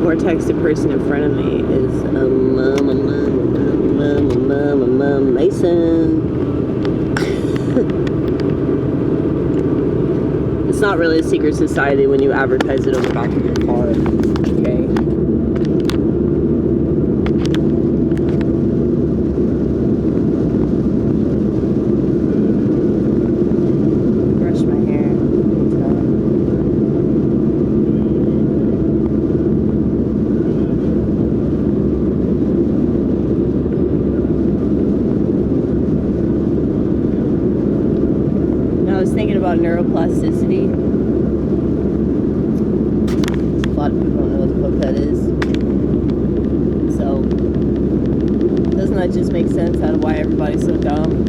more texted person in front of me is Mason. It's not really a secret society when you advertise it on the back of your car. Okay. Brush my hair. I was thinking about neuroplasticity. A lot of people don't know what the fuck that is. So, doesn't that just make sense out of why everybody's so dumb?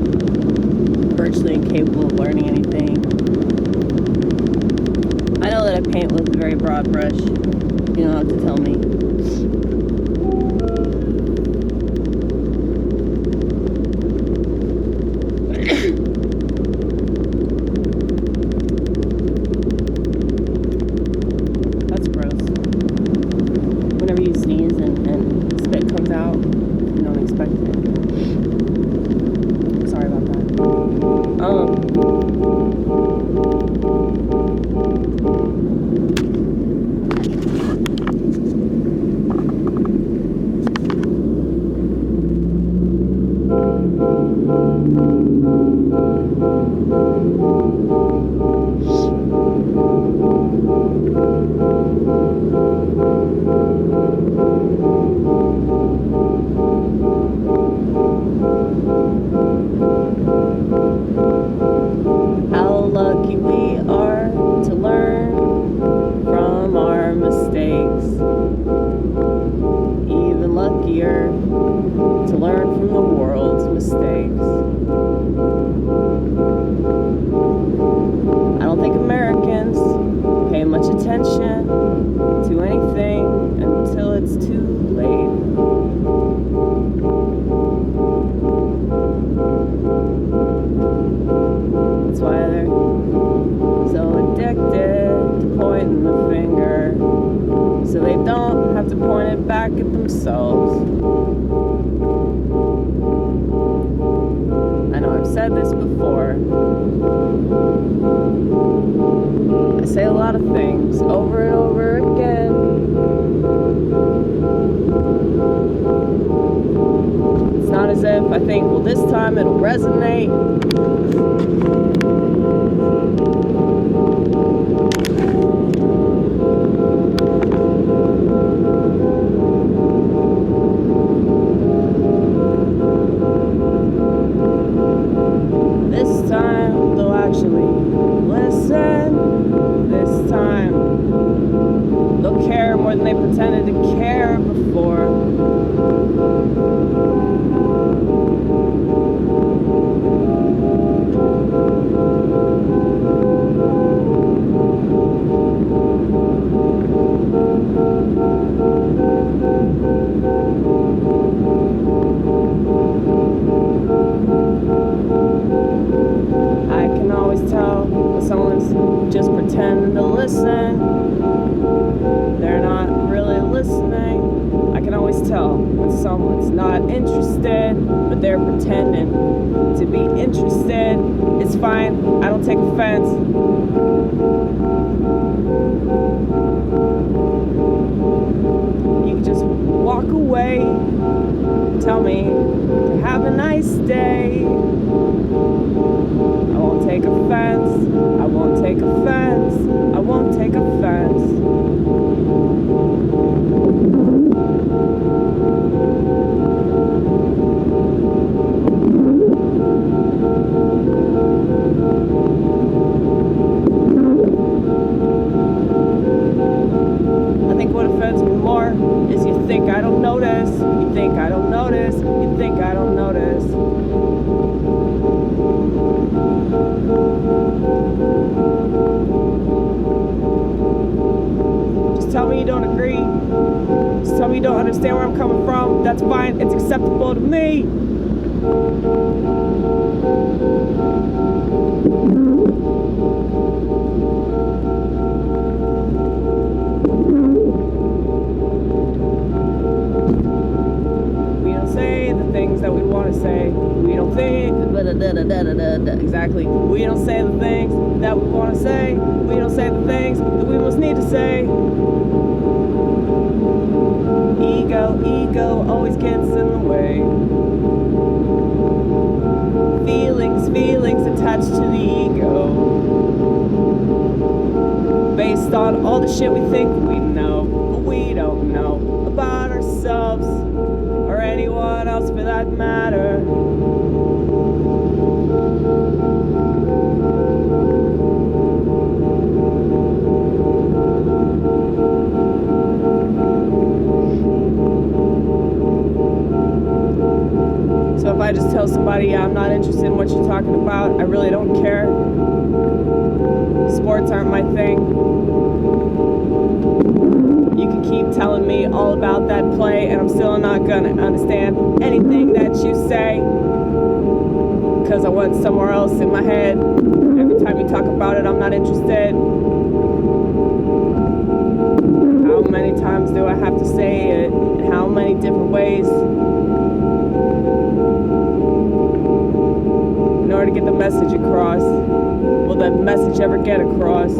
Virtually incapable of learning anything. I know that I paint with a very broad brush. You don't have to tell me. Whenever you sneeze and spit comes out, you don't expect it. Sorry about that. How lucky we are to learn from our mistakes. Even luckier to learn from the world's mistakes. I don't think Americans pay much attention to anything until it's too late. That's why they're so addicted to pointing the finger, so they don't have to point it back at themselves. I know I've said this before. I say a lot of things over and over again. It's not as if I think, well, this time it'll resonate. This time they'll actually listen. This time they'll care more than they pretended to care before. I can always tell when someone's just pretending to listen. They're not really listening. I can always tell when someone's not interested, but they're pretending to be interested. It's fine. I don't take offense. You can just walk away. Tell me to have a nice day. I won't take offense. I won't take offense. I won't take offense. I think what offends me more is you think I don't notice. You think I don't notice. You think I don't notice. Just tell me you don't agree. Just tell me you don't understand where I'm coming from. That's fine. It's acceptable to me. Exactly. We don't say the things that we want to say. We don't say the things that we most need to say. Ego always gets in the way. Feelings attached to the ego. Based on all the shit we think we know, but we don't know about ourselves or anyone else for that matter. So if I just tell somebody, yeah, I'm not interested in what you're talking about, I really don't care. Sports aren't my thing. You can keep telling me all about that play, and I'm still not gonna understand anything that you say, because I went somewhere else in my head. Every time you talk about it, I'm not interested. How many times do I have to say it? In how many different ways? In order to get the message across. Will that message ever get across?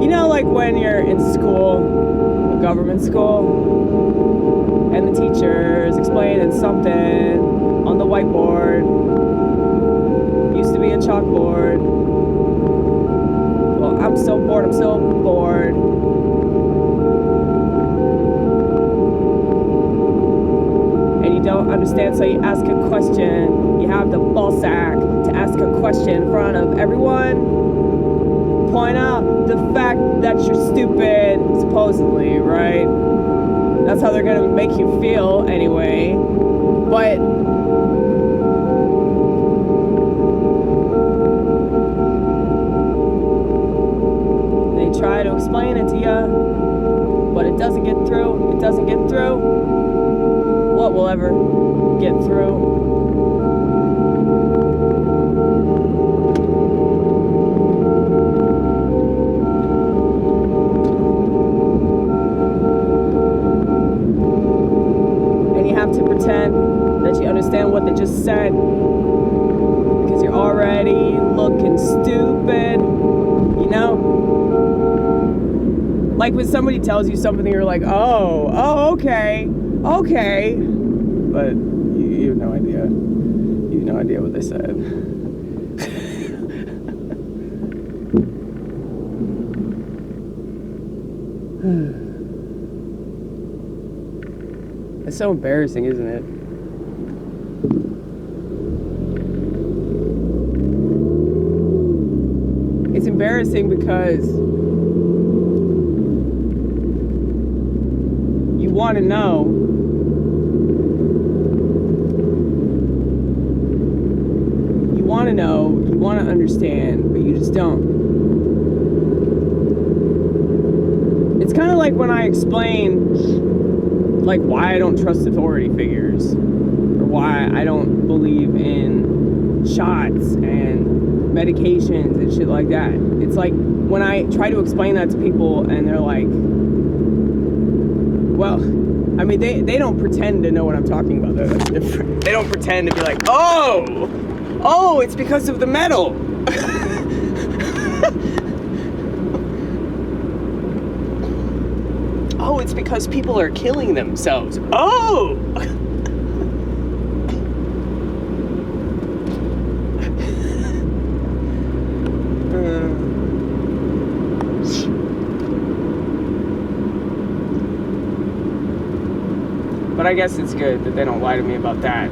You know, like when you're in school, a government school, and the teacher is explaining something on the whiteboard. Used to be a chalkboard. Well, I'm so bored. Don't understand, so you ask a question. You have the ball sack to ask a question in front of everyone. Point out the fact that you're stupid, supposedly, right? That's how they're gonna make you feel anyway. But they try to explain it to you, but it doesn't get through. It doesn't get through. What will ever get through? And you have to pretend that you understand what they just said, because you're already looking stupid, you know? Like when somebody tells you something, you're like, oh, okay. But you have no idea. You have no idea what they said. It's so embarrassing, isn't it? It's embarrassing because you want to know. You want to understand, but you just don't. It's kind of like when I explain, like, why I don't trust authority figures, or why I don't believe in shots and medications and shit like that. It's like when I try to explain that to people, and they're like, well, I mean, they don't pretend to know what I'm talking about, though. That's different. They don't pretend to be like, oh, it's because of the metal. Oh, it's because people are killing themselves. Oh! But I guess it's good that they don't lie to me about that.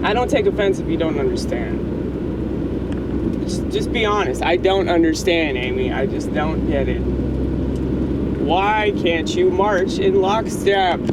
I don't take offense if you don't understand. Just be honest. I don't understand, Amy. I just don't get it. Why can't you march in lockstep?